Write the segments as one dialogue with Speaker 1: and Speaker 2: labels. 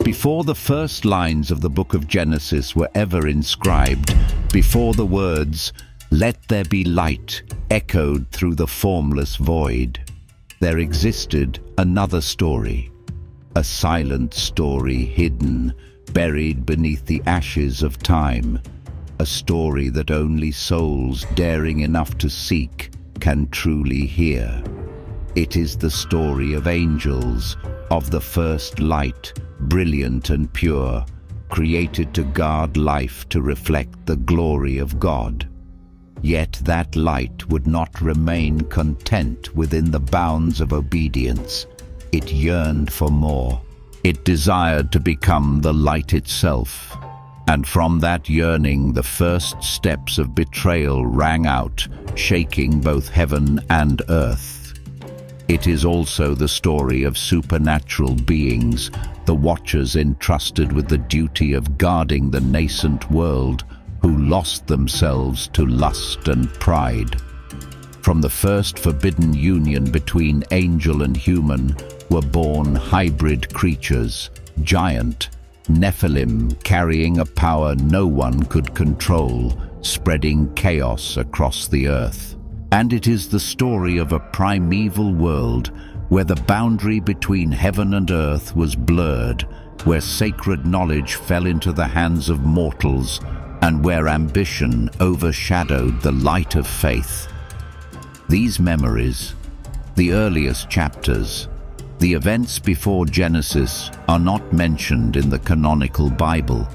Speaker 1: Before the first lines of the book of Genesis were ever inscribed, before the words, "Let there be light," echoed through the formless void, there existed another story, a silent story hidden, buried beneath the ashes of time, a story that only souls daring enough to seek can truly hear. It is the story of angels, of the first light, brilliant and pure, created to guard life to reflect the glory of God. Yet that light would not remain content within the bounds of obedience. It yearned for more. It desired to become the light itself. And from that yearning, the first steps of betrayal rang out, shaking both heaven and earth. It is also the story of supernatural beings, the watchers entrusted with the duty of guarding the nascent world, who lost themselves to lust and pride. From the first forbidden union between angel and human were born hybrid creatures, giant Nephilim, carrying a power no one could control, spreading chaos across the earth. And it is the story of a primeval world where the boundary between heaven and earth was blurred, where sacred knowledge fell into the hands of mortals, and where ambition overshadowed the light of faith. These memories, the earliest chapters, the events before Genesis, are not mentioned in the canonical Bible.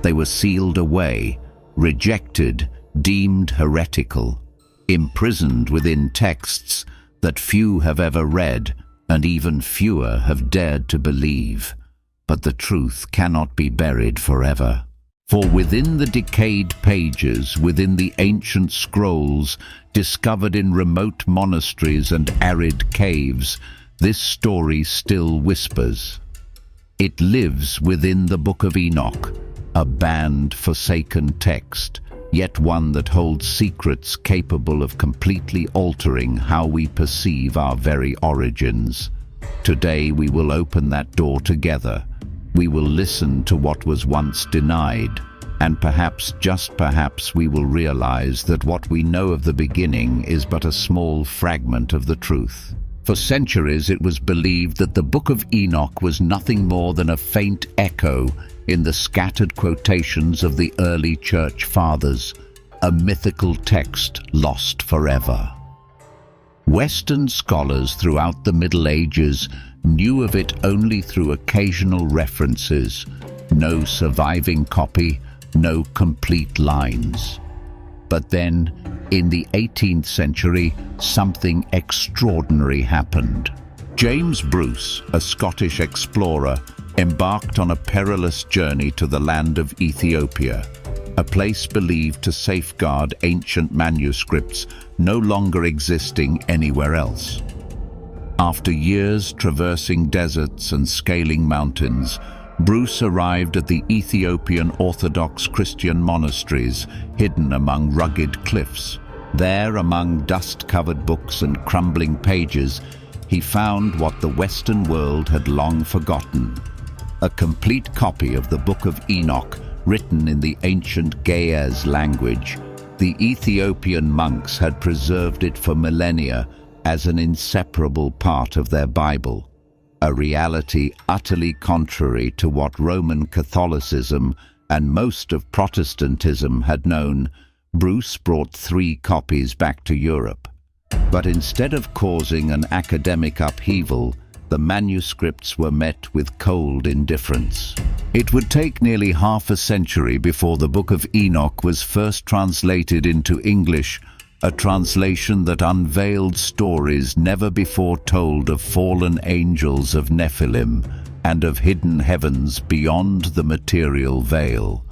Speaker 1: They were sealed away, rejected, deemed heretical, imprisoned within texts that few have ever read and even fewer have dared to believe. But the truth cannot be buried forever. For within the decayed pages, within the ancient scrolls, discovered in remote monasteries and arid caves, this story still whispers. It lives within the Book of Enoch, a banned, forsaken text, yet one that holds secrets capable of completely altering how we perceive our very origins. Today we will open that door together. We will listen to what was once denied, and perhaps, just perhaps, we will realize that what we know of the beginning is but a small fragment of the truth. For centuries it was believed that the Book of Enoch was nothing more than a faint echo in the scattered quotations of the early church fathers, a mythical text lost forever. Western scholars throughout the Middle Ages knew of it only through occasional references, no surviving copy, no complete lines. But then, in the 18th century, something extraordinary happened. James Bruce, a Scottish explorer, embarked on a perilous journey to the land of Ethiopia, a place believed to safeguard ancient manuscripts no longer existing anywhere else. After years traversing deserts and scaling mountains, Bruce arrived at the Ethiopian Orthodox Christian monasteries hidden among rugged cliffs. There, among dust-covered books and crumbling pages, he found what the Western world had long forgotten: a complete copy of the Book of Enoch, written in the ancient Ge'ez language. The Ethiopian monks had preserved it for millennia as an inseparable part of their Bible, a reality utterly contrary to what Roman Catholicism and most of Protestantism had known. Bruce brought 3 copies back to Europe. But instead of causing an academic upheaval, the manuscripts were met with cold indifference. It would take nearly half a century before the Book of Enoch was first translated into English, a translation that unveiled stories never before told of fallen angels of Nephilim and of hidden heavens beyond the material veil.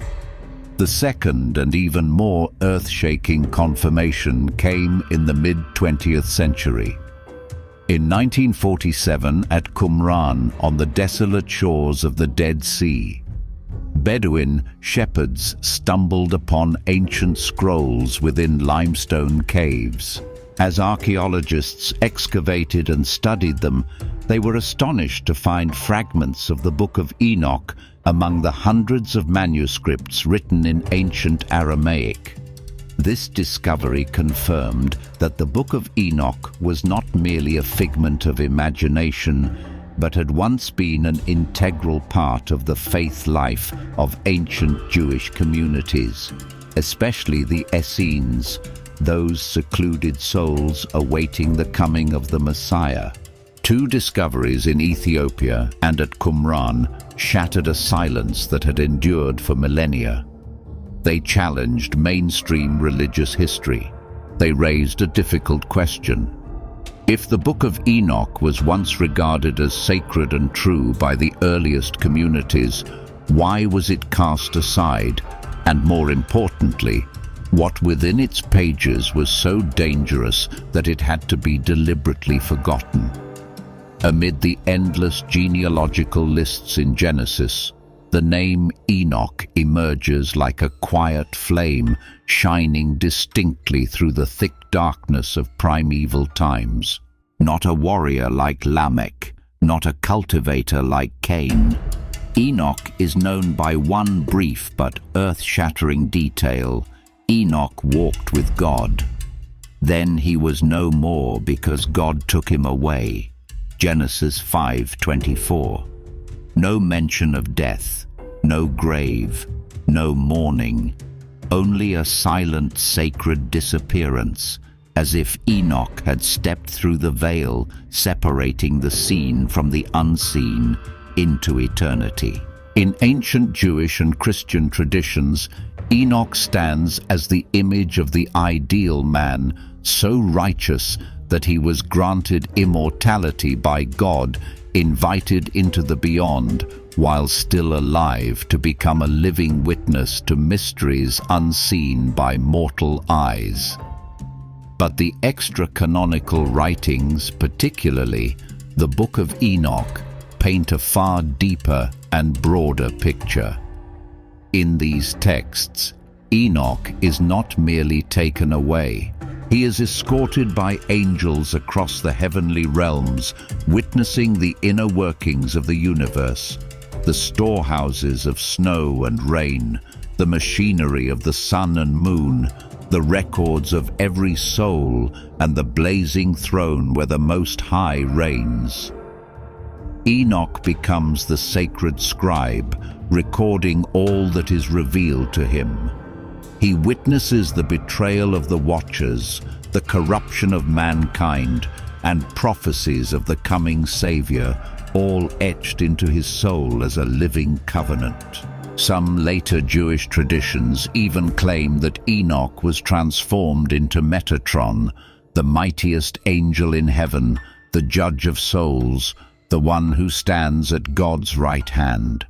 Speaker 1: The second and even more earth-shaking confirmation came in the mid-20th century. In 1947, at Qumran, on the desolate shores of the Dead Sea, Bedouin shepherds stumbled upon ancient scrolls within limestone caves. As archaeologists excavated and studied them, They were astonished to find fragments of the Book of Enoch among the hundreds of manuscripts written in ancient Aramaic. This discovery confirmed that the Book of Enoch was not merely a figment of imagination, but had once been an integral part of the faith life of ancient Jewish communities, especially the Essenes, those secluded souls awaiting the coming of the Messiah. Two discoveries in Ethiopia and at Qumran shattered a silence that had endured for millennia. They challenged mainstream religious history. They raised a difficult question. If the Book of Enoch was once regarded as sacred and true by the earliest communities, why was it cast aside? And more importantly, what within its pages was so dangerous that it had to be deliberately forgotten? Amid the endless genealogical lists in Genesis, the name Enoch emerges like a quiet flame shining distinctly through the thick darkness of primeval times. Not a warrior like Lamech, not a cultivator like Cain. Enoch is known by one brief but earth-shattering detail. Enoch walked with God. Then he was no more because God took him away. Genesis 5:24. No mention of death, no grave, no mourning, only a silent sacred disappearance, as if Enoch had stepped through the veil separating the seen from the unseen into eternity. In ancient Jewish and Christian traditions, Enoch stands as the image of the ideal man, so righteous that he was granted immortality by God, invited into the beyond, while still alive to become a living witness to mysteries unseen by mortal eyes. But the extra-canonical writings, particularly the Book of Enoch, paint a far deeper and broader picture. In these texts, Enoch is not merely taken away. He is escorted by angels across the heavenly realms, witnessing the inner workings of the universe, the storehouses of snow and rain, the machinery of the sun and moon, the records of every soul, and the blazing throne where the Most High reigns. Enoch becomes the sacred scribe, recording all that is revealed to him. He witnesses the betrayal of the Watchers, the corruption of mankind, and prophecies of the coming Savior, all etched into his soul as a living covenant. Some later Jewish traditions even claim that Enoch was transformed into Metatron, the mightiest angel in heaven, the judge of souls, the one who stands at God's right hand.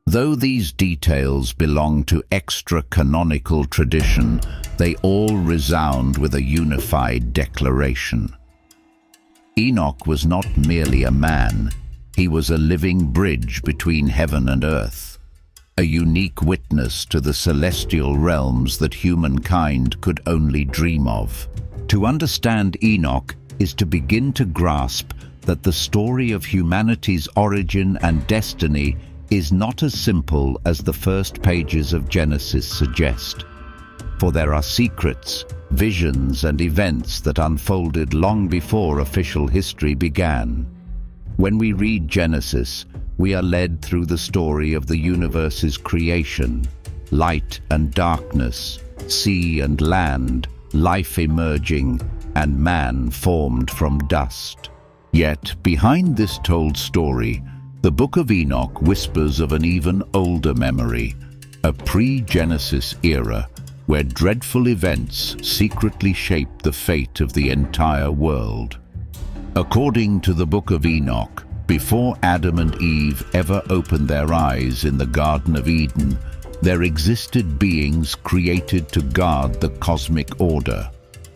Speaker 1: Though these details belong to extra-canonical tradition, they all resound with a unified declaration. Enoch was not merely a man, he was a living bridge between heaven and earth, a unique witness to the celestial realms that humankind could only dream of. To understand Enoch is to begin to grasp that the story of humanity's origin and destiny is not as simple as the first pages of Genesis suggest. For there are secrets, visions, and events that unfolded long before official history began. When we read Genesis, we are led through the story of the universe's creation, light and darkness, sea and land, life emerging, and man formed from dust. Yet, behind this told story, the Book of Enoch whispers of an even older memory, a pre-Genesis era where dreadful events secretly shaped the fate of the entire world. According to the Book of Enoch, before Adam and Eve ever opened their eyes in the Garden of Eden, there existed beings created to guard the cosmic order,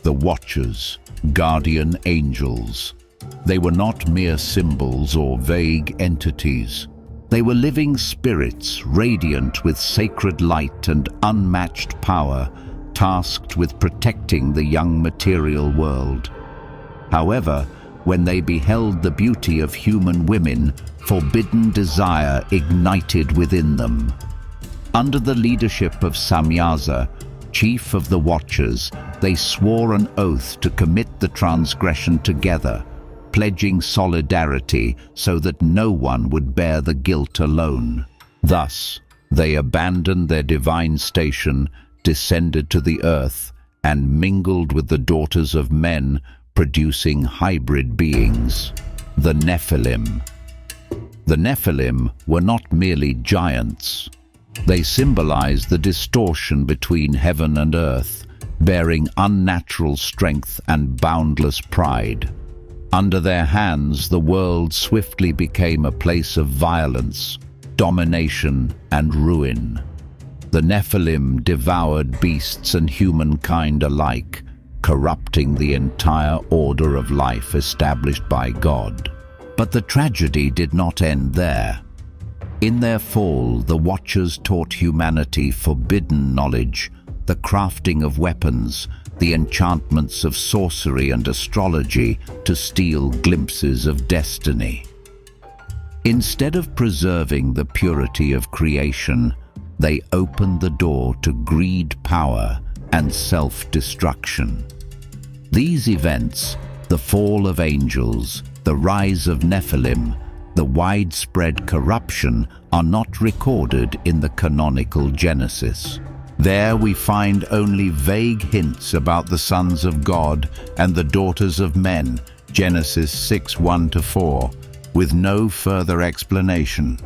Speaker 1: the Watchers, guardian angels. They were not mere symbols or vague entities. They were living spirits, radiant with sacred light and unmatched power, tasked with protecting the young material world. However, when they beheld the beauty of human women, forbidden desire ignited within them. Under the leadership of Samyaza, chief of the Watchers, they swore an oath to commit the transgression together, pledging solidarity so that no one would bear the guilt alone. Thus, they abandoned their divine station, descended to the earth, and mingled with the daughters of men, producing hybrid beings, the Nephilim. The Nephilim were not merely giants. They symbolized the distortion between heaven and earth, bearing unnatural strength and boundless pride. Under their hands, the world swiftly became a place of violence, domination, and ruin. The Nephilim devoured beasts and humankind alike, corrupting the entire order of life established by God. But the tragedy did not end there. In their fall, the Watchers taught humanity forbidden knowledge, the crafting of weapons, the enchantments of sorcery and astrology to steal glimpses of destiny. Instead of preserving the purity of creation, they opened the door to greed, power, and self-destruction. These events, the fall of angels, the rise of Nephilim, the widespread corruption, are not recorded in the canonical Genesis. There we find only vague hints about the sons of God and the daughters of men, Genesis 6:1-4, with no further explanation.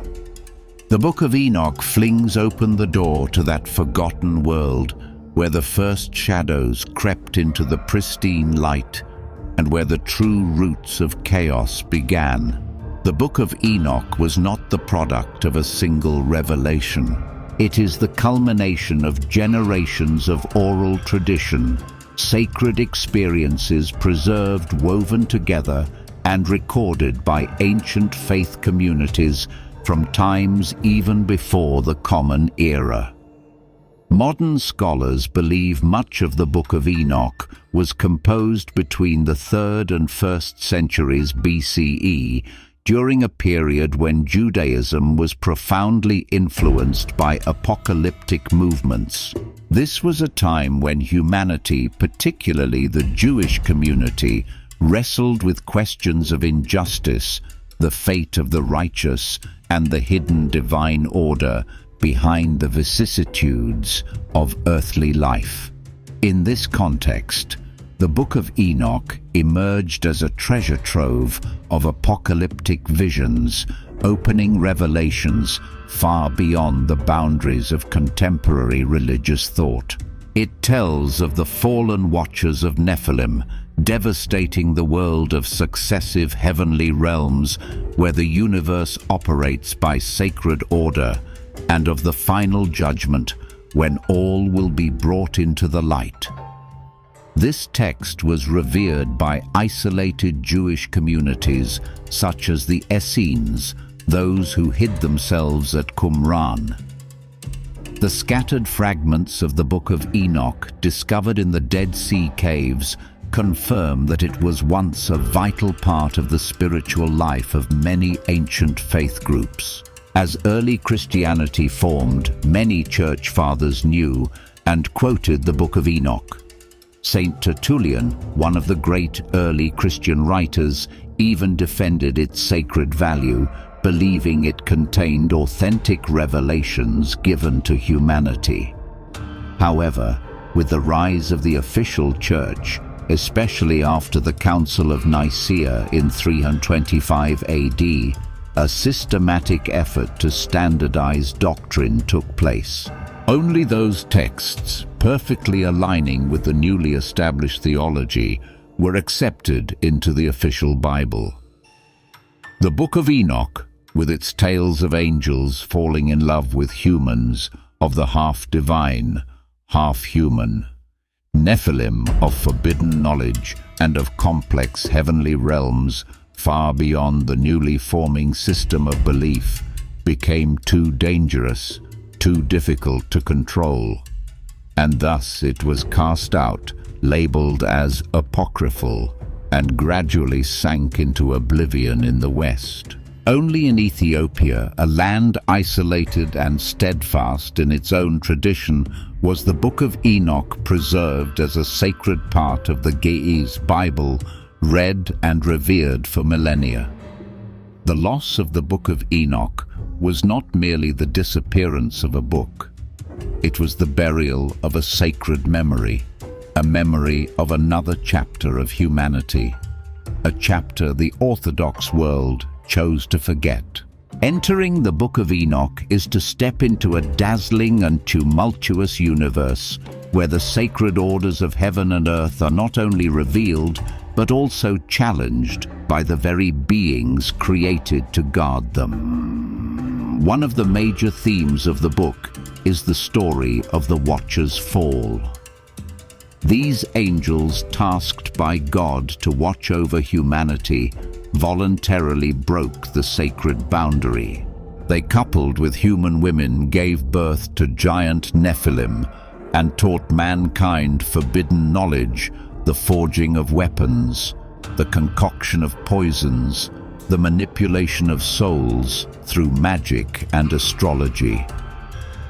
Speaker 1: The Book of Enoch flings open the door to that forgotten world where the first shadows crept into the pristine light and where the true roots of chaos began. The Book of Enoch was not the product of a single revelation. It is the culmination of generations of oral tradition, sacred experiences preserved, woven together, and recorded by ancient faith communities from times even before the Common Era. Modern scholars believe much of the Book of Enoch was composed between the 3rd and 1st centuries BCE, during a period when Judaism was profoundly influenced by apocalyptic movements. This was a time when humanity, particularly the Jewish community, wrestled with questions of injustice, the fate of the righteous, and the hidden divine order behind the vicissitudes of earthly life. In this context, the Book of Enoch emerged as a treasure trove of apocalyptic visions, opening revelations far beyond the boundaries of contemporary religious thought. It tells of the fallen Watchers of Nephilim, devastating the world of successive heavenly realms where the universe operates by sacred order, and of the final judgment when all will be brought into the light. This text was revered by isolated Jewish communities such as the Essenes, those who hid themselves at Qumran. The scattered fragments of the Book of Enoch discovered in the Dead Sea caves confirm that it was once a vital part of the spiritual life of many ancient faith groups. As early Christianity formed, many church fathers knew and quoted the Book of Enoch. Saint Tertullian, one of the great early Christian writers, even defended its sacred value, believing it contained authentic revelations given to humanity. However, with the rise of the official church, especially after the Council of Nicaea in 325 AD, a systematic effort to standardize doctrine took place. Only those texts, perfectly aligning with the newly established theology, were accepted into the official Bible. The Book of Enoch, with its tales of angels falling in love with humans, of the half-divine, half-human, Nephilim of forbidden knowledge, and of complex heavenly realms far beyond the newly forming system of belief, became too dangerous, too difficult to control, and thus it was cast out, labeled as apocryphal, and gradually sank into oblivion in the west. Only in Ethiopia, a land isolated and steadfast in its own tradition, was the Book of Enoch preserved as a sacred part of the Ge'ez Bible, read and revered for millennia. The loss of the Book of Enoch was not merely the disappearance of a book. It was the burial of a sacred memory, a memory of another chapter of humanity, a chapter the Orthodox world chose to forget. Entering the Book of Enoch is to step into a dazzling and tumultuous universe where the sacred orders of heaven and earth are not only revealed, but also challenged by the very beings created to guard them. One of the major themes of the book is the story of the Watcher's fall. These angels, tasked by God to watch over humanity, voluntarily broke the sacred boundary. They, coupled with human women, gave birth to giant Nephilim and taught mankind forbidden knowledge, the forging of weapons, the concoction of poisons, the manipulation of souls through magic and astrology.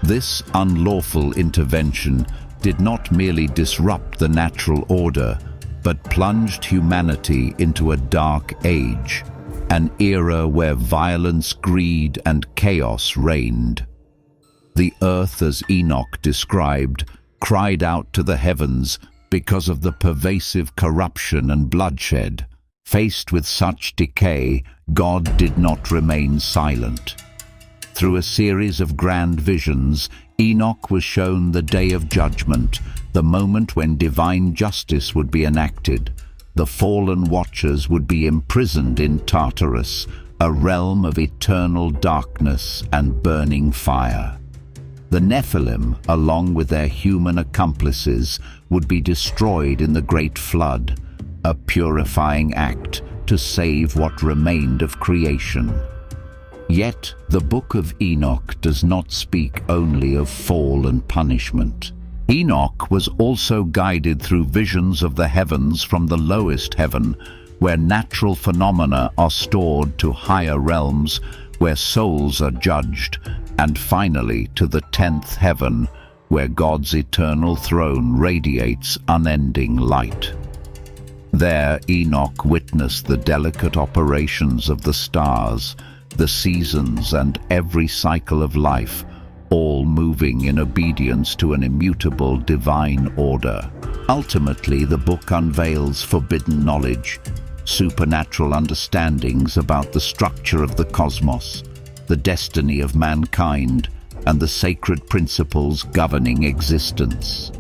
Speaker 1: This unlawful intervention did not merely disrupt the natural order, but plunged humanity into a dark age, an era where violence, greed, and chaos reigned. The earth, as Enoch described, cried out to the heavens because of the pervasive corruption and bloodshed. Faced with such decay, God did not remain silent. Through a series of grand visions, Enoch was shown the day of judgment, the moment when divine justice would be enacted. The fallen watchers would be imprisoned in Tartarus, a realm of eternal darkness and burning fire. The Nephilim, along with their human accomplices, would be destroyed in the Great Flood, a purifying act to save what remained of creation. Yet, the Book of Enoch does not speak only of fall and punishment. Enoch was also guided through visions of the heavens from the lowest heaven, where natural phenomena are stored, to higher realms, where souls are judged, and finally to the 10th heaven, where God's eternal throne radiates unending light. There, Enoch witnessed the delicate operations of the stars, the seasons, and every cycle of life, all moving in obedience to an immutable divine order. Ultimately, the book unveils forbidden knowledge, supernatural understandings about the structure of the cosmos, the destiny of mankind, and the sacred principles governing existence.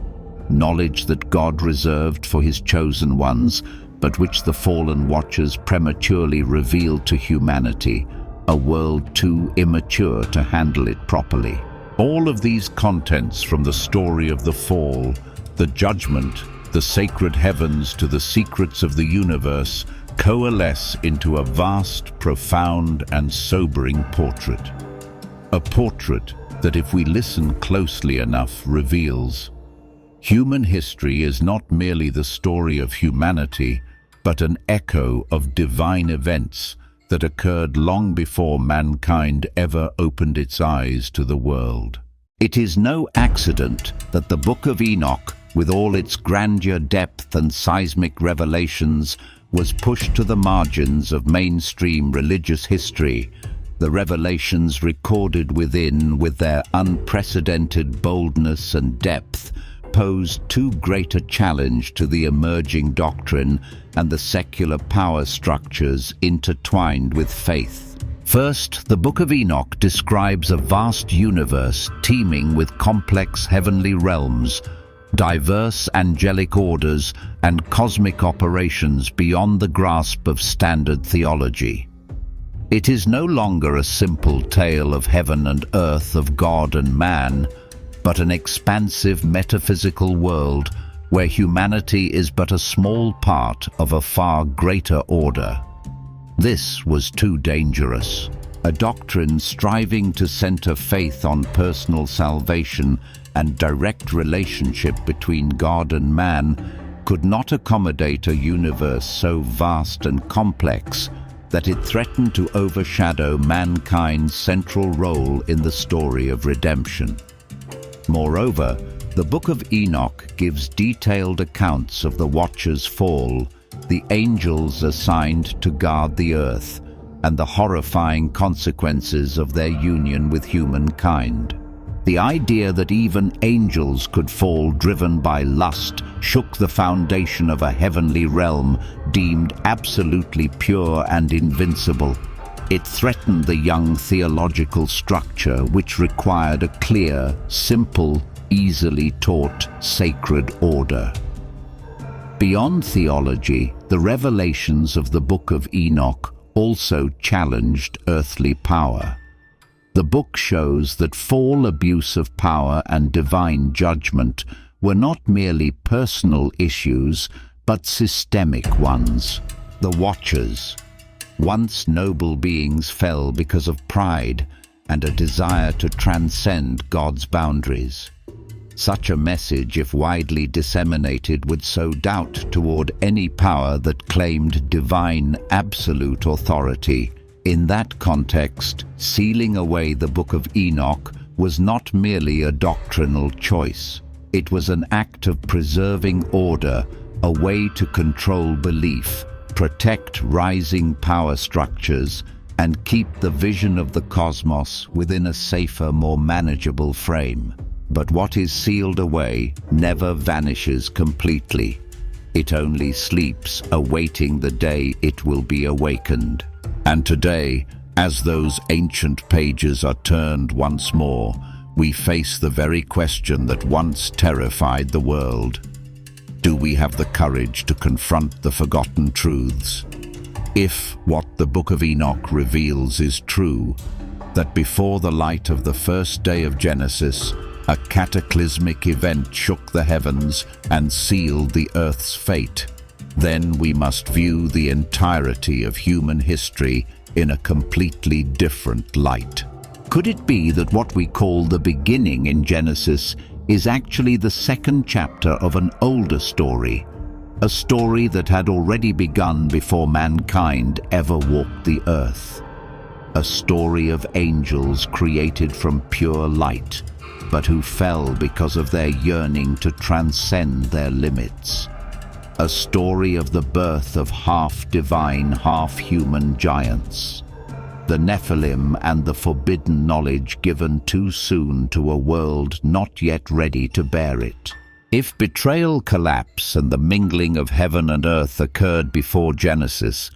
Speaker 1: Knowledge that God reserved for his chosen ones, but which the fallen watchers prematurely revealed to humanity, a world too immature to handle it properly. All of these contents, from the story of the fall, the judgment, the sacred heavens, to the secrets of the universe, coalesce into a vast, profound, and sobering portrait. A portrait that, if we listen closely enough, reveals human history is not merely the story of humanity, but an echo of divine events that occurred long before mankind ever opened its eyes to the world. It is no accident that the Book of Enoch, with all its grandeur, depth, and seismic revelations, was pushed to the margins of mainstream religious history. The revelations recorded within, with their unprecedented boldness and depth, posed too great a challenge to the emerging doctrine and the secular power structures intertwined with faith. First, the Book of Enoch describes a vast universe teeming with complex heavenly realms, diverse angelic orders, and cosmic operations beyond the grasp of standard theology. It is no longer a simple tale of heaven and earth, of God and man, but an expansive metaphysical world where humanity is but a small part of a far greater order. This was too dangerous. A doctrine striving to center faith on personal salvation and direct relationship between God and man could not accommodate a universe so vast and complex that it threatened to overshadow mankind's central role in the story of redemption. Moreover, the Book of Enoch gives detailed accounts of the Watcher's fall, the angels assigned to guard the earth, and the horrifying consequences of their union with humankind. The idea that even angels could fall driven by lust shook the foundation of a heavenly realm deemed absolutely pure and invincible. It threatened the young theological structure which required a clear, simple, easily taught sacred order. Beyond theology, the revelations of the Book of Enoch also challenged earthly power. The book shows that fall, abuse of power, and divine judgment were not merely personal issues, but systemic ones. The Watchers, once noble beings, fell because of pride and a desire to transcend God's boundaries. Such a message, if widely disseminated, would sow doubt toward any power that claimed divine absolute authority. In that context, sealing away the Book of Enoch was not merely a doctrinal choice. It was an act of preserving order, a way to control belief, protect rising power structures, and keep the vision of the cosmos within a safer, more manageable frame. But what is sealed away never vanishes completely. It only sleeps, awaiting the day it will be awakened. And today, as those ancient pages are turned once more, we face the very question that once terrified the world. Do we have the courage to confront the forgotten truths? If what the Book of Enoch reveals is true, that before the light of the first day of Genesis, a cataclysmic event shook the heavens and sealed the earth's fate, then we must view the entirety of human history in a completely different light. Could it be that what we call the beginning in Genesis is actually the second chapter of an older story, a story that had already begun before mankind ever walked the earth? A story of angels created from pure light, but who fell because of their yearning to transcend their limits. A story of the birth of half-divine, half-human giants, the Nephilim, and the forbidden knowledge given too soon to a world not yet ready to bear it. If betrayal, collapse, and the mingling of heaven and earth occurred before Genesis,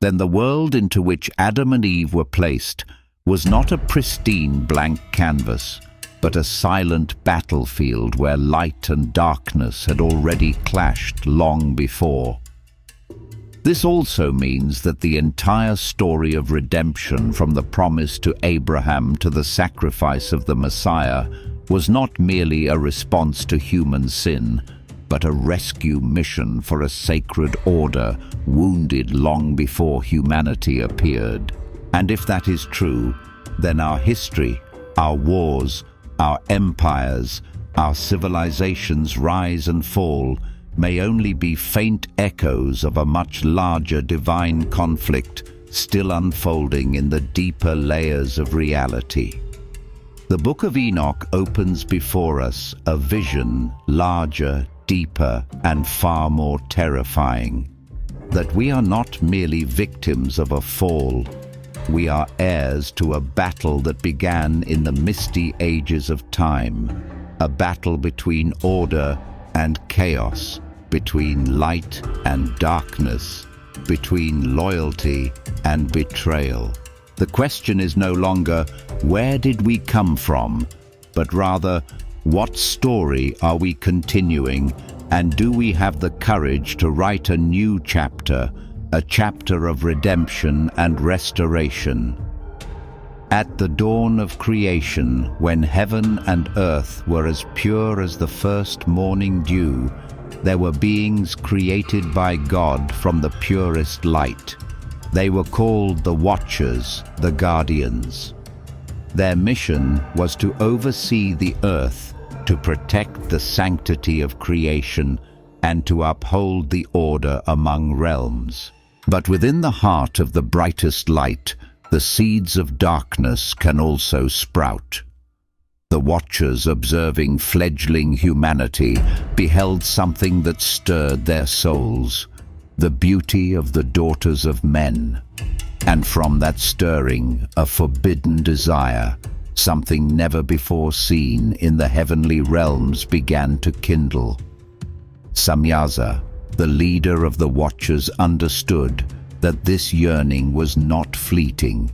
Speaker 1: then the world into which Adam and Eve were placed was not a pristine blank canvas, but a silent battlefield where light and darkness had already clashed long before. This also means that the entire story of redemption, from the promise to Abraham to the sacrifice of the Messiah, was not merely a response to human sin, but a rescue mission for a sacred order wounded long before humanity appeared. And if that is true, then our history, our wars, our empires, our civilizations' rise and fall may only be faint echoes of a much larger divine conflict still unfolding in the deeper layers of reality. The Book of Enoch opens before us a vision larger, deeper, and far more terrifying. That we are not merely victims of a fall, we are heirs to a battle that began in the misty ages of time, a battle between order and chaos, between light and darkness, between loyalty and betrayal. The question is no longer, where did we come from, but rather, what story are we continuing, and do we have the courage to write a new chapter, a chapter of redemption and restoration? At the dawn of creation, when heaven and earth were as pure as the first morning dew, there were beings created by God from the purest light. They were called the Watchers, the Guardians. Their mission was to oversee the earth, to protect the sanctity of creation, and to uphold the order among realms. But within the heart of the brightest light, the seeds of darkness can also sprout. The watchers, observing fledgling humanity, beheld something that stirred their souls, the beauty of the daughters of men. And from that stirring, a forbidden desire, something never before seen in the heavenly realms, began to kindle. Samyaza, the leader of the Watchers, understood that this yearning was not fleeting.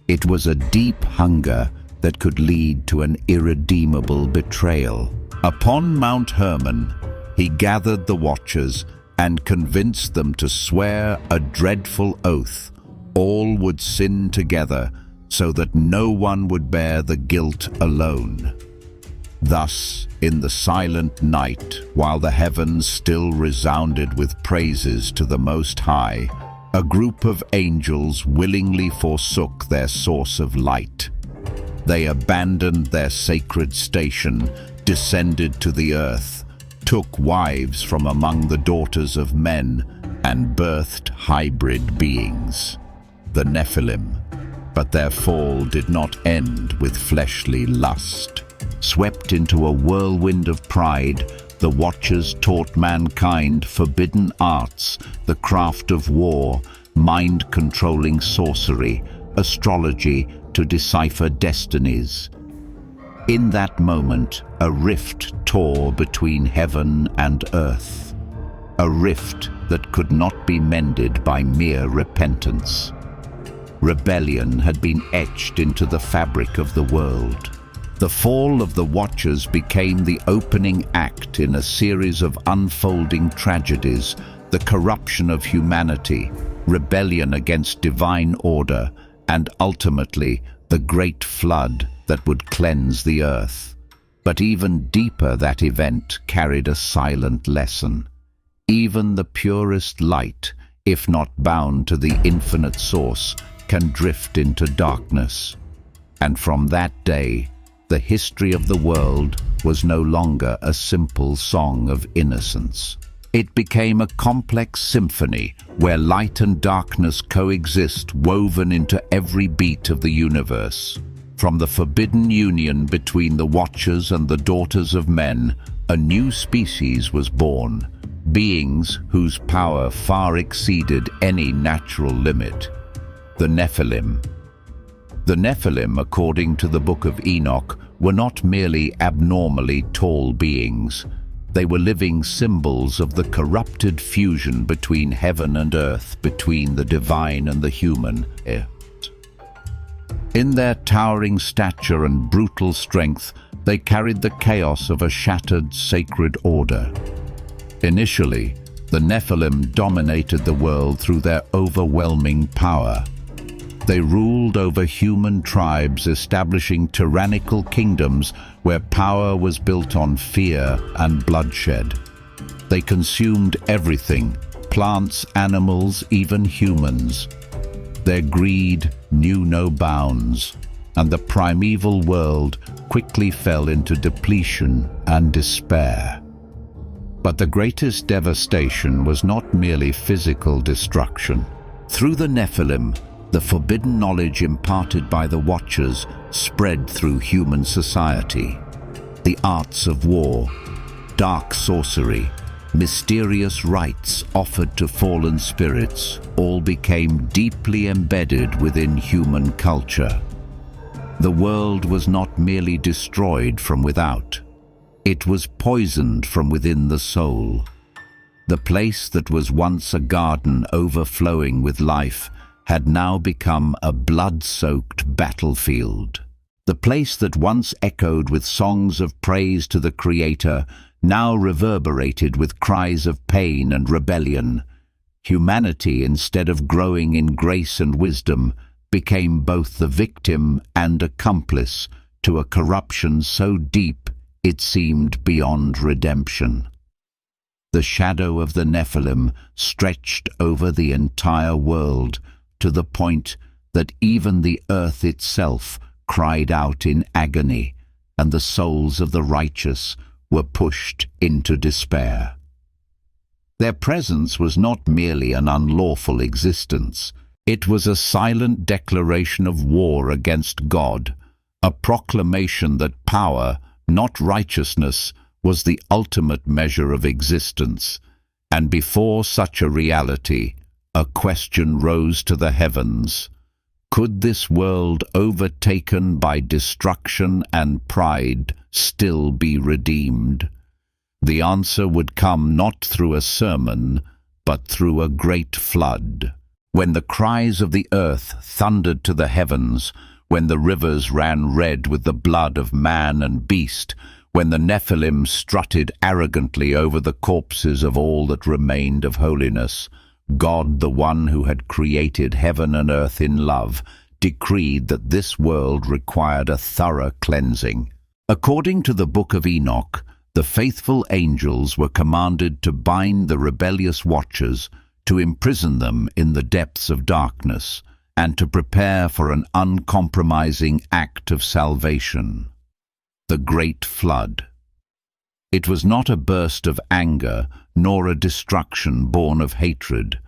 Speaker 1: It was a deep hunger that could lead to an irredeemable betrayal. Upon Mount Hermon, he gathered the Watchers and convinced them to swear a dreadful oath. All would sin together, so that no one would bear the guilt alone. Thus, in the silent night, while the heavens still resounded with praises to the Most High, a group of angels willingly forsook their source of light. They abandoned their sacred station, descended to the earth, took wives from among the daughters of men, and birthed hybrid beings, the Nephilim. But their fall did not end with fleshly lust. Swept into a whirlwind of pride, the Watchers taught mankind forbidden arts, the craft of war, mind-controlling sorcery, astrology to decipher destinies. In that moment, a rift tore between heaven and earth, a rift that could not be mended by mere repentance. Rebellion had been etched into the fabric of the world. The fall of the Watchers became the opening act in a series of unfolding tragedies: the corruption of humanity, rebellion against divine order, and ultimately the great flood that would cleanse the earth. But even deeper, that event carried a silent lesson. Even the purest light, if not bound to the infinite source, can drift into darkness. And from that day, the history of the world was no longer a simple song of innocence. It became a complex symphony where light and darkness coexist, woven into every beat of the universe. From the forbidden union between the Watchers and the daughters of men, a new species was born, beings whose power far exceeded any natural limit: the Nephilim. The Nephilim, according to the Book of Enoch, were not merely abnormally tall beings. They were living symbols of the corrupted fusion between heaven and earth, between the divine and the human. In their towering stature and brutal strength, they carried the chaos of a shattered sacred order. Initially, the Nephilim dominated the world through their overwhelming power. They ruled over human tribes, establishing tyrannical kingdoms where power was built on fear and bloodshed. They consumed everything: plants, animals, even humans. Their greed knew no bounds, and the primeval world quickly fell into depletion and despair. But the greatest devastation was not merely physical destruction. Through the Nephilim, the forbidden knowledge imparted by the Watchers spread through human society. The arts of war, dark sorcery, mysterious rites offered to fallen spirits, all became deeply embedded within human culture. The world was not merely destroyed from without. It was poisoned from within the soul. The place that was once a garden overflowing with life had now become a blood-soaked battlefield. The place that once echoed with songs of praise to the Creator now reverberated with cries of pain and rebellion. Humanity, instead of growing in grace and wisdom, became both the victim and accomplice to a corruption so deep it seemed beyond redemption. The shadow of the Nephilim stretched over the entire world, to the point that even the earth itself cried out in agony, and the souls of the righteous were pushed into despair. Their presence was not merely an unlawful existence. It was a silent declaration of war against God, a proclamation that power, not righteousness, was the ultimate measure of existence. And before such a reality, a question rose to the heavens. Could this world, overtaken by destruction and pride, still be redeemed? The answer would come not through a sermon, but through a great flood. When the cries of the earth thundered to the heavens, when the rivers ran red with the blood of man and beast, when the Nephilim strutted arrogantly over the corpses of all that remained of holiness, God, the one who had created heaven and earth in love, decreed that this world required a thorough cleansing. According to the Book of Enoch, the faithful angels were commanded to bind the rebellious watchers, to imprison them in the depths of darkness, and to prepare for an uncompromising act of salvation. The Great Flood. It was not a burst of anger, nor a destruction born of hatred,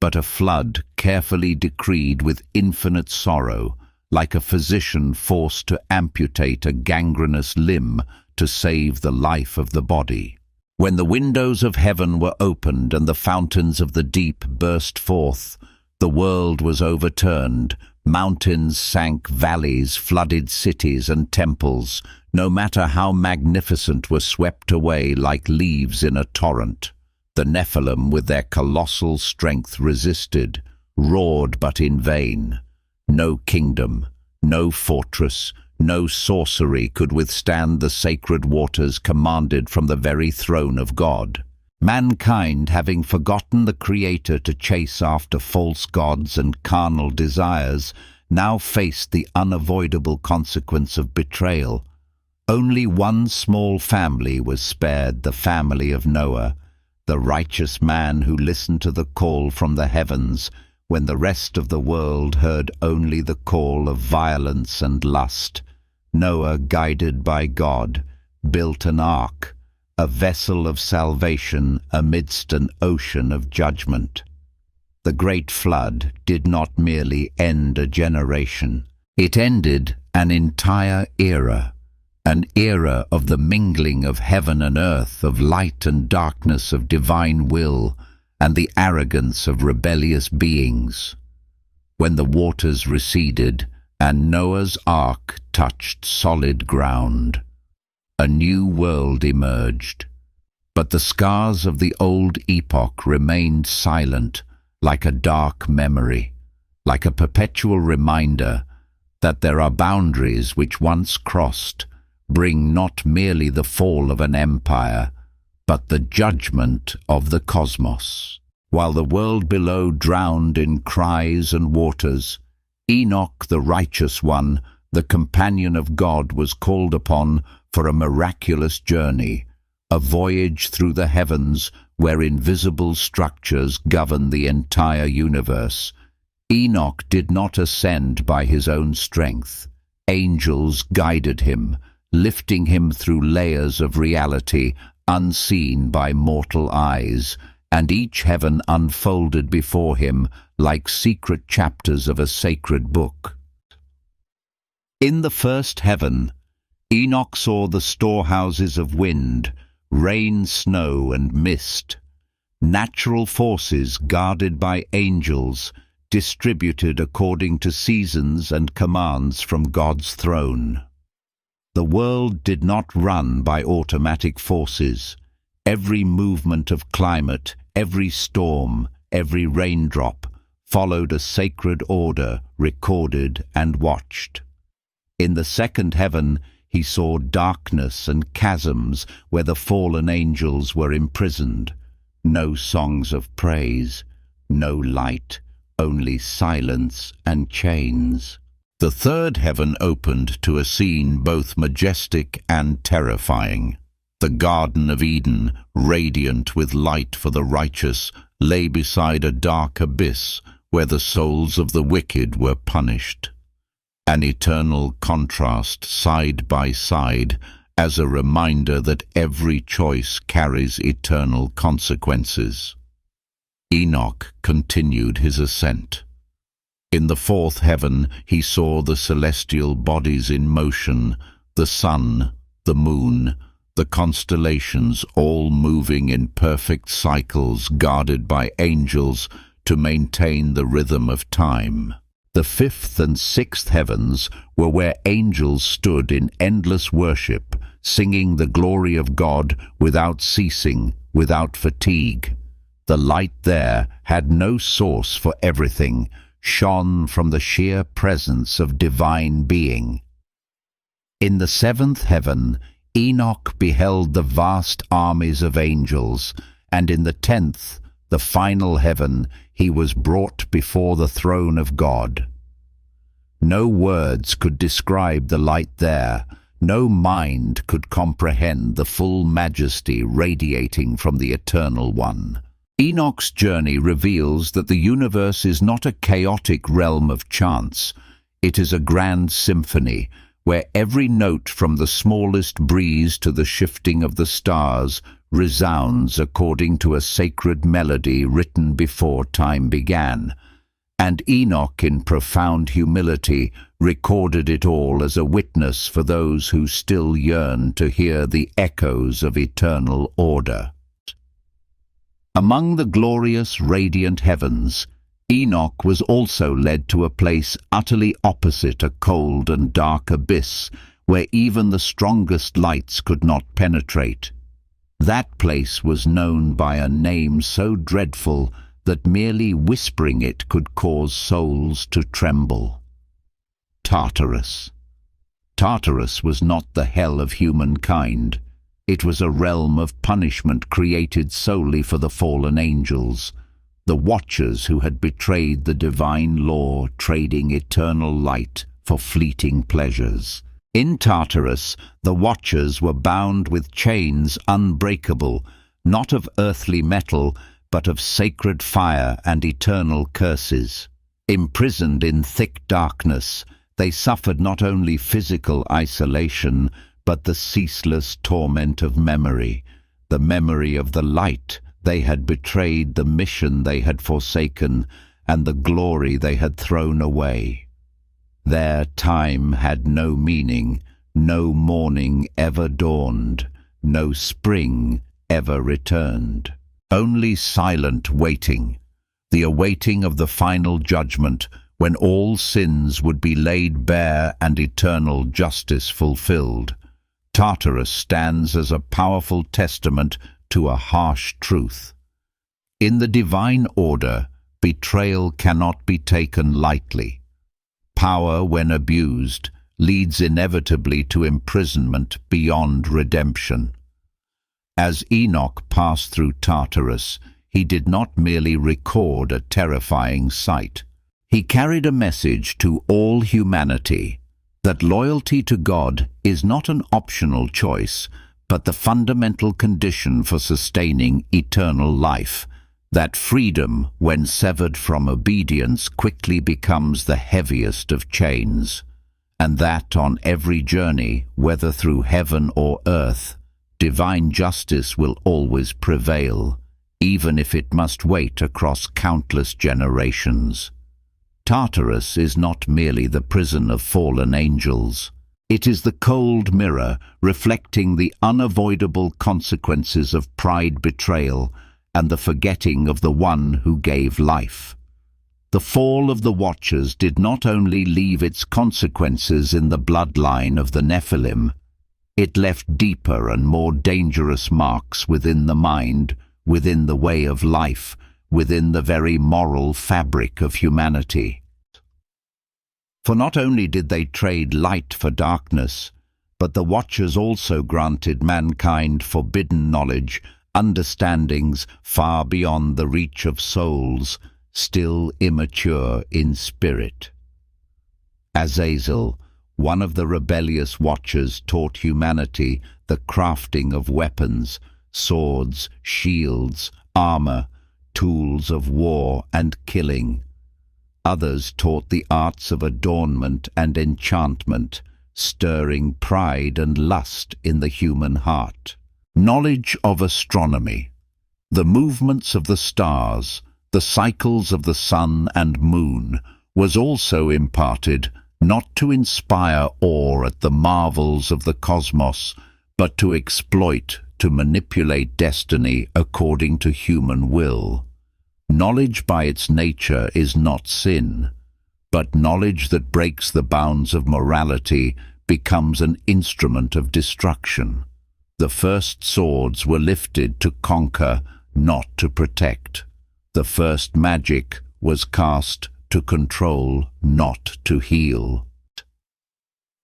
Speaker 1: but a flood carefully decreed with infinite sorrow, like a physician forced to amputate a gangrenous limb to save the life of the body. When the windows of heaven were opened and the fountains of the deep burst forth, the world was overturned, mountains sank, valleys flooded cities and temples, no matter how magnificent, were swept away like leaves in a torrent. The Nephilim, with their colossal strength, resisted, roared but in vain. No kingdom, no fortress, no sorcery could withstand the sacred waters commanded from the very throne of God. Mankind, having forgotten the Creator to chase after false gods and carnal desires, now faced the unavoidable consequence of betrayal. Only one small family was spared, the family of Noah, the righteous man who listened to the call from the heavens when the rest of the world heard only the call of violence and lust. Noah, guided by God, built an ark, a vessel of salvation amidst an ocean of judgment. The Great Flood did not merely end a generation. It ended an entire era, an era of the mingling of heaven and earth, of light and darkness, of divine will, and the arrogance of rebellious beings. When the waters receded, and Noah's ark touched solid ground, a new world emerged. But the scars of the old epoch remained silent, like a dark memory, like a perpetual reminder that there are boundaries which, once crossed, bring not merely the fall of an empire, but the judgment of the cosmos. While the world below drowned in cries and waters, Enoch, the righteous one, the companion of God, was called upon for a miraculous journey, a voyage through the heavens where invisible structures govern the entire universe. Enoch did not ascend by his own strength. Angels guided him, lifting him through layers of reality unseen by mortal eyes, and each heaven unfolded before him like secret chapters of a sacred book. In the first heaven, Enoch saw the storehouses of wind, rain, snow, and mist, natural forces guarded by angels, distributed according to seasons and commands from God's throne. The world did not run by automatic forces. Every movement of climate, every storm, every raindrop followed a sacred order, recorded and watched. In the second heaven, he saw darkness and chasms where the fallen angels were imprisoned. No songs of praise, no light, only silence and chains. The third heaven opened to a scene both majestic and terrifying. The Garden of Eden, radiant with light for the righteous, lay beside a dark abyss where the souls of the wicked were punished. An eternal contrast side by side, as a reminder that every choice carries eternal consequences. Enoch continued his ascent. In the fourth heaven he saw the celestial bodies in motion, the sun, the moon, the constellations all moving in perfect cycles guarded by angels to maintain the rhythm of time. The fifth and sixth heavens were where angels stood in endless worship, singing the glory of God without ceasing, without fatigue. The light there had no source for everything, shone from the sheer presence of divine being. In the seventh heaven, Enoch beheld the vast armies of angels, and in the 10th, the final heaven, he was brought before the throne of God. No words could describe the light there, no mind could comprehend the full majesty radiating from the Eternal One. Enoch's journey reveals that the universe is not a chaotic realm of chance. It is a grand symphony, where every note from the smallest breeze to the shifting of the stars resounds according to a sacred melody written before time began. And Enoch, in profound humility, recorded it all as a witness for those who still yearn to hear the echoes of eternal order. Among the glorious, radiant heavens, Enoch was also led to a place utterly opposite a cold and dark abyss, where even the strongest lights could not penetrate. That place was known by a name so dreadful that merely whispering it could cause souls to tremble. Tartarus. Tartarus was not the hell of humankind. It was a realm of punishment created solely for the fallen angels, the Watchers who had betrayed the divine law, trading eternal light for fleeting pleasures. In Tartarus, the Watchers were bound with chains unbreakable, not of earthly metal, but of sacred fire and eternal curses. Imprisoned in thick darkness, they suffered not only physical isolation, but the ceaseless torment of memory, the memory of the light they had betrayed, the mission they had forsaken, and the glory they had thrown away. Their time had no meaning, no morning ever dawned, no spring ever returned. Only silent waiting, the awaiting of the final judgment, when all sins would be laid bare and eternal justice fulfilled. Tartarus stands as a powerful testament to a harsh truth. In the divine order, betrayal cannot be taken lightly. Power, when abused, leads inevitably to imprisonment beyond redemption. As Enoch passed through Tartarus, he did not merely record a terrifying sight. He carried a message to all humanity that loyalty to God is not an optional choice, but the fundamental condition for sustaining eternal life, that freedom, when severed from obedience, quickly becomes the heaviest of chains, and that on every journey, whether through heaven or earth, divine justice will always prevail, even if it must wait across countless generations. Tartarus is not merely the prison of fallen angels. It is the cold mirror reflecting the unavoidable consequences of pride betrayal and the forgetting of the one who gave life. The fall of the Watchers did not only leave its consequences in the bloodline of the Nephilim, it left deeper and more dangerous marks within the mind, within the way of life, within the very moral fabric of humanity. For not only did they trade light for darkness, but the Watchers also granted mankind forbidden knowledge, understandings far beyond the reach of souls, still immature in spirit. Azazel, one of the rebellious Watchers, taught humanity the crafting of weapons, swords, shields, armor, tools of war and killing. Others taught the arts of adornment and enchantment, stirring pride and lust in the human heart. Knowledge of astronomy, the movements of the stars, the cycles of the sun and moon, was also imparted not to inspire awe at the marvels of the cosmos, but to exploit, to manipulate destiny according to human will. Knowledge by its nature is not sin, but knowledge that breaks the bounds of morality becomes an instrument of destruction. The first swords were lifted to conquer, not to protect. The first magic was cast to control, not to heal.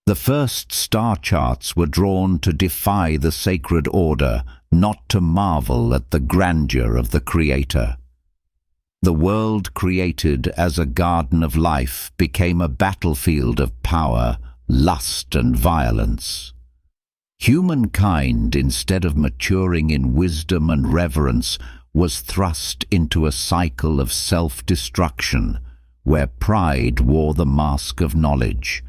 Speaker 1: The first star charts were drawn to defy the sacred order, not to marvel at the grandeur of the Creator. The world created as a garden of life became a battlefield of power, lust and violence. Humankind, instead of maturing in wisdom and reverence, was thrust into a cycle of self-destruction, where pride wore the mask of knowledge.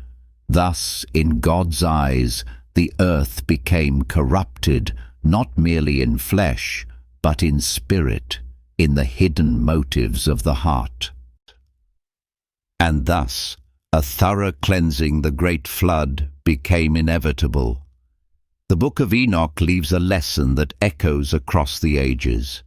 Speaker 1: Thus, in God's eyes, the earth became corrupted, not merely in flesh, but in spirit, in the hidden motives of the heart. And thus, a thorough cleansing the great flood became inevitable. The Book of Enoch leaves a lesson that echoes across the ages.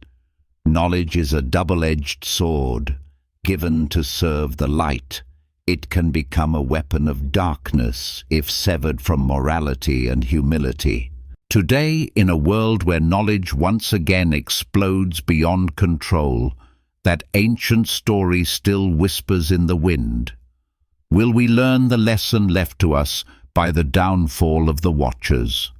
Speaker 1: Knowledge is a double-edged sword, given to serve the light. It can become a weapon of darkness if severed from morality and humility. Today, in a world where knowledge once again explodes beyond control, that ancient story still whispers in the wind. Will we learn the lesson left to us by the downfall of the Watchers?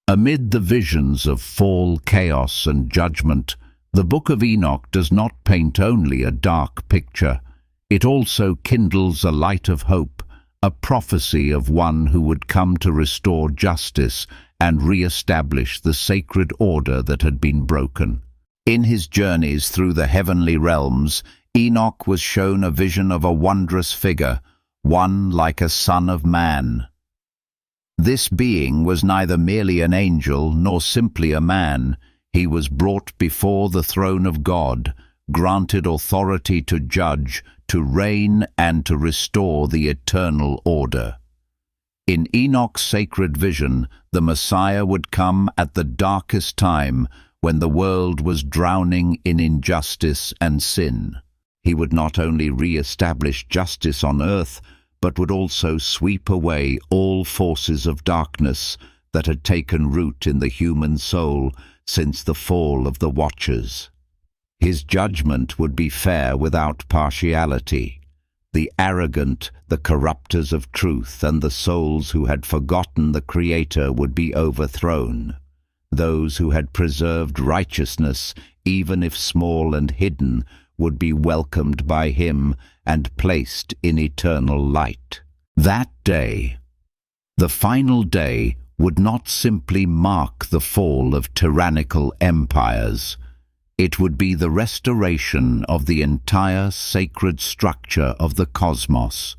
Speaker 1: Amid the visions of fall, chaos, and judgment, the Book of Enoch does not paint only a dark picture. It also kindles a light of hope, a prophecy of one who would come to restore justice and re-establish the sacred order that had been broken. In his journeys through the heavenly realms, Enoch was shown a vision of a wondrous figure, one like a son of man. This being was neither merely an angel nor simply a man. He was brought before the throne of God, granted authority to judge, to reign, and to restore the eternal order. In Enoch's sacred vision, the Messiah would come at the darkest time, when the world was drowning in injustice and sin. He would not only re-establish justice on earth, but would also sweep away all forces of darkness that had taken root in the human soul since the fall of the Watchers. His judgment would be fair without partiality. The arrogant, the corrupters of truth, and the souls who had forgotten the Creator would be overthrown. Those who had preserved righteousness, even if small and hidden, would be welcomed by him and placed in eternal light. That day, the final day, would not simply mark the fall of tyrannical empires. It would be the restoration of the entire sacred structure of the cosmos,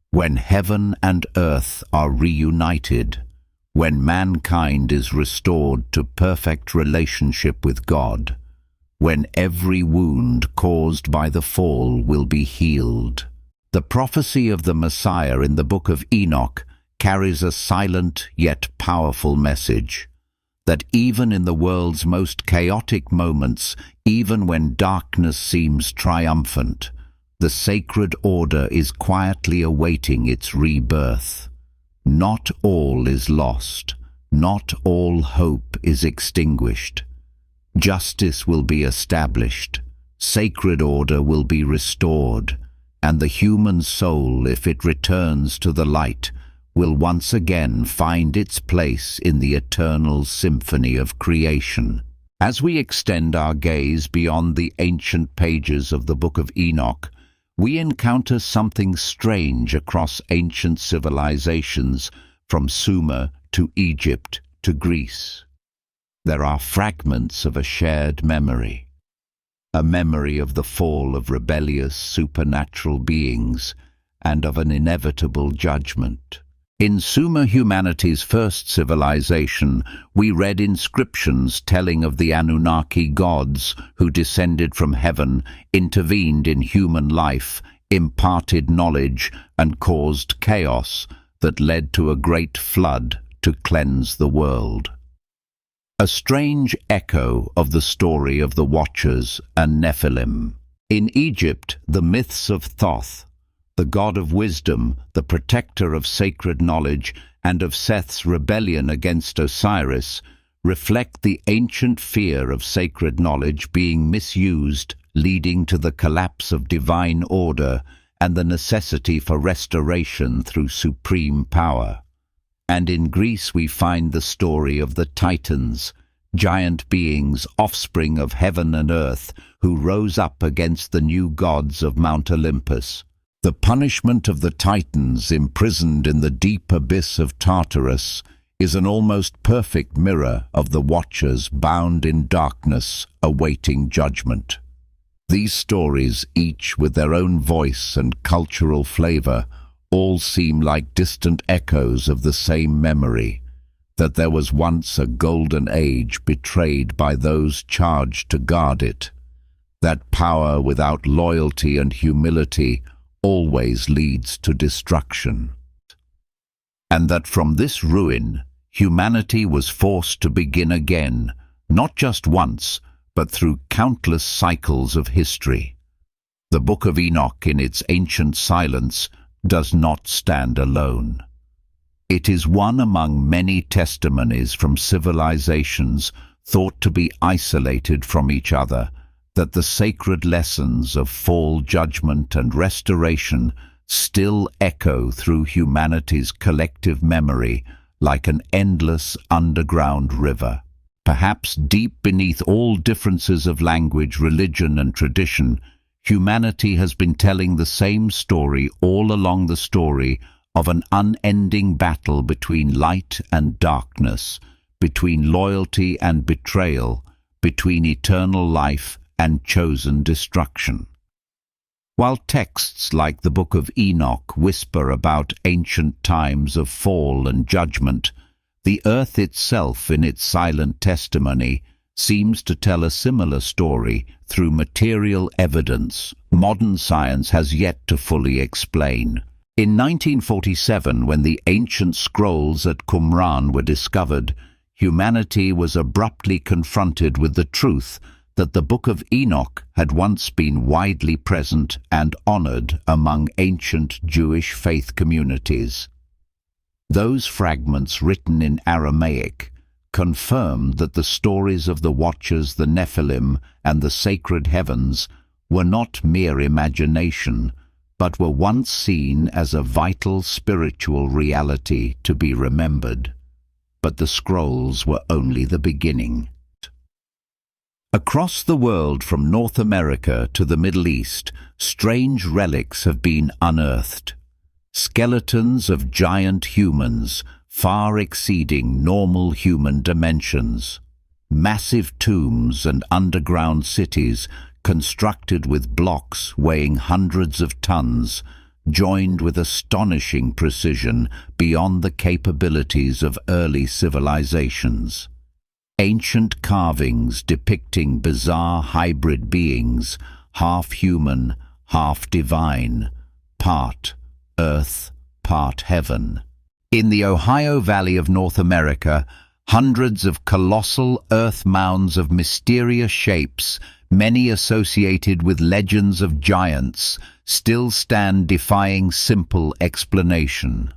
Speaker 1: when heaven and earth are reunited, when mankind is restored to perfect relationship with God, when every wound caused by the fall will be healed. The prophecy of the Messiah in the Book of Enoch carries a silent yet powerful message, that even in the world's most chaotic moments, even when darkness seems triumphant, the sacred order is quietly awaiting its rebirth. Not all is lost, not all hope is extinguished. Justice will be established, sacred order will be restored, and the human soul, if it returns to the light, will once again find its place in the eternal symphony of creation. As we extend our gaze beyond the ancient pages of the Book of Enoch, we encounter something strange across ancient civilizations, from Sumer to Egypt to Greece. There are fragments of a shared memory, a memory of the fall of rebellious supernatural beings and of an inevitable judgment. In Sumer humanity's first civilization, we read inscriptions telling of the Anunnaki gods who descended from heaven, intervened in human life, imparted knowledge, and caused chaos that led to a great flood to cleanse the world. A strange echo of the story of the Watchers and Nephilim. In Egypt, the myths of Thoth, the god of wisdom, the protector of sacred knowledge, and of Seth's rebellion against Osiris, reflect the ancient fear of sacred knowledge being misused, leading to the collapse of divine order and the necessity for restoration through supreme power. And in Greece we find the story of the Titans, giant beings, offspring of heaven and earth, who rose up against the new gods of Mount Olympus. The punishment of the Titans imprisoned in the deep abyss of Tartarus is an almost perfect mirror of the Watchers bound in darkness, awaiting judgment. These stories, each with their own voice and cultural flavor, all seem like distant echoes of the same memory, that there was once a golden age betrayed by those charged to guard it, that power without loyalty and humility always leads to destruction, and that from this ruin humanity was forced to begin again, not just once, but through countless cycles of history. The Book of Enoch, in its ancient silence, does not stand alone. It is one among many testimonies from civilizations thought to be isolated from each other, that the sacred lessons of fall, judgment, and restoration still echo through humanity's collective memory like an endless underground river. Perhaps deep beneath all differences of language, religion, and tradition, humanity has been telling the same story all along, the story of an unending battle between light and darkness, between loyalty and betrayal, between eternal life and chosen destruction. While texts like the Book of Enoch whisper about ancient times of fall and judgment, the earth itself, in its silent testimony, seems to tell a similar story through material evidence modern science has yet to fully explain. In 1947, when the ancient scrolls at Qumran were discovered, humanity was abruptly confronted with the truth that the Book of Enoch had once been widely present and honored among ancient Jewish faith communities. Those fragments, written in Aramaic, confirmed that the stories of the Watchers, the Nephilim, and the sacred heavens were not mere imagination, but were once seen as a vital spiritual reality to be remembered. But the scrolls were only the beginning. Across the world, from North America to the Middle East, strange relics have been unearthed. Skeletons of giant humans, far exceeding normal human dimensions. Massive tombs and underground cities constructed with blocks weighing hundreds of tons, joined with astonishing precision beyond the capabilities of early civilizations. Ancient carvings depicting bizarre hybrid beings, half human, half divine, part earth, part heaven. In the Ohio Valley of North America, hundreds of colossal earth mounds of mysterious shapes, many associated with legends of giants, still stand defying simple explanation.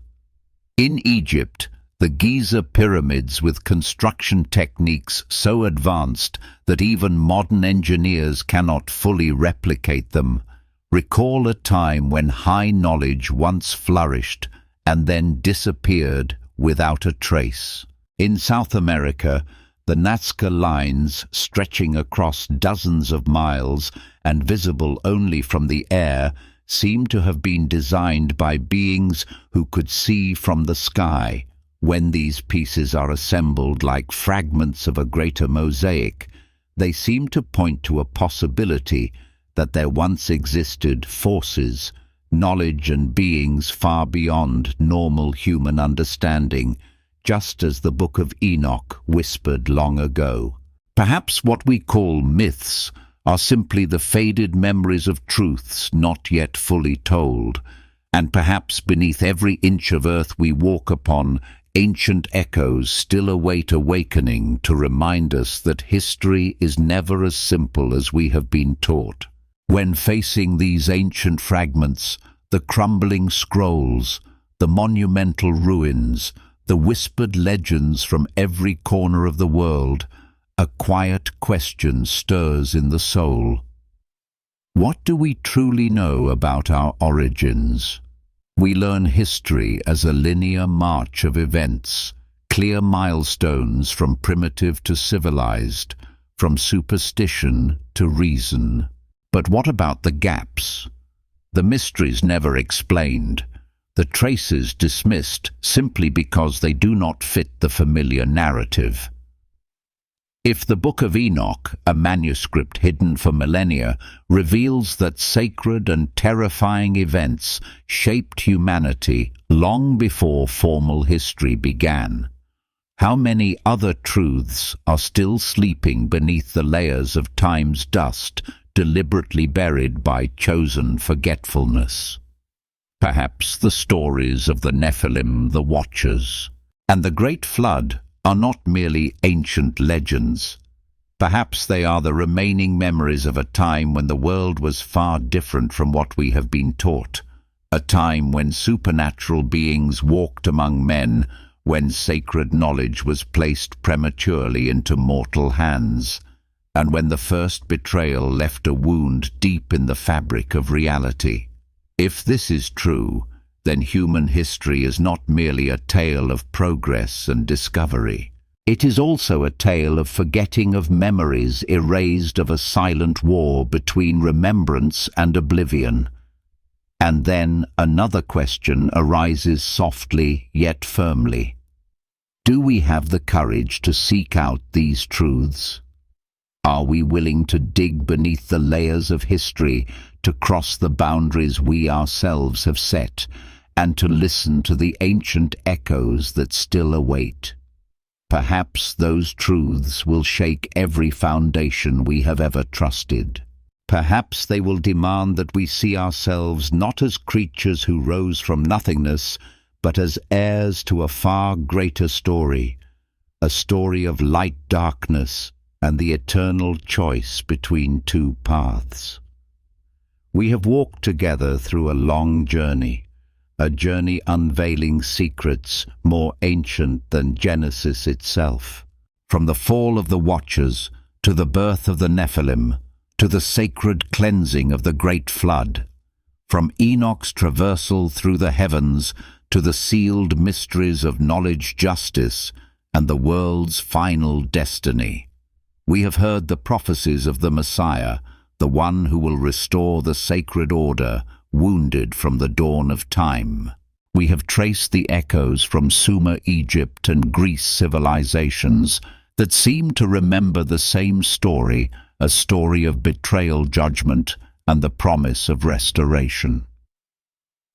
Speaker 1: In Egypt, the Giza pyramids, with construction techniques so advanced that even modern engineers cannot fully replicate them, recall a time when high knowledge once flourished and then disappeared without a trace. In South America, the Nazca lines, stretching across dozens of miles and visible only from the air, seem to have been designed by beings who could see from the sky. When these pieces are assembled like fragments of a greater mosaic, they seem to point to a possibility that there once existed forces, knowledge and beings far beyond normal human understanding, just as the Book of Enoch whispered long ago. Perhaps what we call myths are simply the faded memories of truths not yet fully told, and perhaps beneath every inch of earth we walk upon, ancient echoes still await awakening to remind us that history is never as simple as we have been taught. When facing these ancient fragments, the crumbling scrolls, the monumental ruins, the whispered legends from every corner of the world, a quiet question stirs in the soul. What do we truly know about our origins? We learn history as a linear march of events, clear milestones from primitive to civilized, from superstition to reason. But what about the gaps? The mysteries never explained, the traces dismissed simply because they do not fit the familiar narrative. If the Book of Enoch, a manuscript hidden for millennia, reveals that sacred and terrifying events shaped humanity long before formal history began, how many other truths are still sleeping beneath the layers of time's dust, deliberately buried by chosen forgetfulness? Perhaps the stories of the Nephilim, the Watchers, and the Great Flood are not merely ancient legends. Perhaps they are the remaining memories of a time when the world was far different from what we have been taught, a time when supernatural beings walked among men, when sacred knowledge was placed prematurely into mortal hands, and when the first betrayal left a wound deep in the fabric of reality. If this is true, then human history is not merely a tale of progress and discovery. It is also a tale of forgetting, of memories erased, of a silent war between remembrance and oblivion. And then another question arises softly yet firmly. Do we have the courage to seek out these truths? Are we willing to dig beneath the layers of history, to cross the boundaries we ourselves have set, and to listen to the ancient echoes that still await? Perhaps those truths will shake every foundation we have ever trusted. Perhaps they will demand that we see ourselves not as creatures who rose from nothingness, but as heirs to a far greater story, a story of light-darkness and the eternal choice between two paths. We have walked together through a long journey, a journey unveiling secrets more ancient than Genesis itself. From the fall of the Watchers, to the birth of the Nephilim, to the sacred cleansing of the Great Flood. From Enoch's traversal through the heavens, to the sealed mysteries of knowledge, justice, and the world's final destiny. We have heard the prophecies of the Messiah, the one who will restore the sacred order, wounded from the dawn of time. We have traced the echoes from Sumer Egypt and Greece civilizations that seem to remember the same story, a story of betrayal, judgment, and the promise of restoration.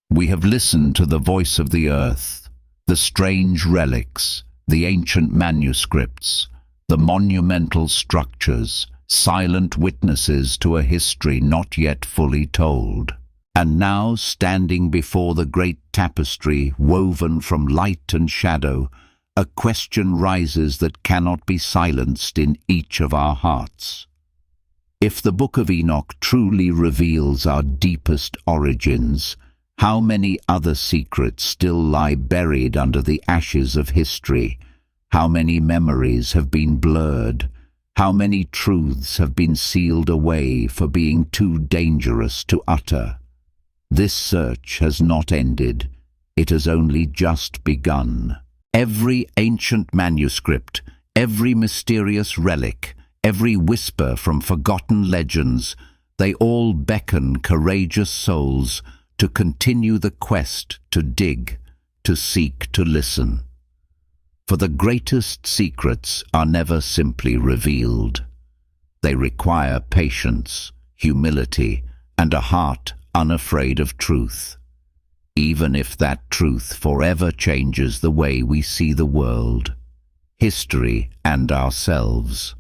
Speaker 1: We have listened to the voice of the earth, the strange relics, the ancient manuscripts, the monumental structures, silent witnesses to a history not yet fully told. And now, standing before the great tapestry woven from light and shadow, a question rises that cannot be silenced in each of our hearts. If the Book of Enoch truly reveals our deepest origins, how many other secrets still lie buried under the ashes of history? How many memories have been blurred? How many truths have been sealed away for being too dangerous to utter? This search has not ended. It has only just begun. Every ancient manuscript, every mysterious relic, every whisper from forgotten legends, they all beckon courageous souls to continue the quest, to dig, to seek, to listen. For the greatest secrets are never simply revealed. They require patience, humility, and a heart unafraid of truth, even if that truth forever changes the way we see the world, history, and ourselves.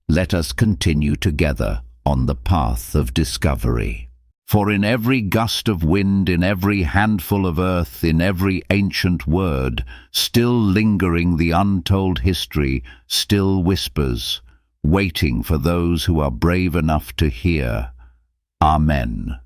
Speaker 1: Let us continue together on the path of discovery. For in every gust of wind, in every handful of earth, in every ancient word, still lingering the untold history, still whispers, waiting for those who are brave enough to hear. Amen.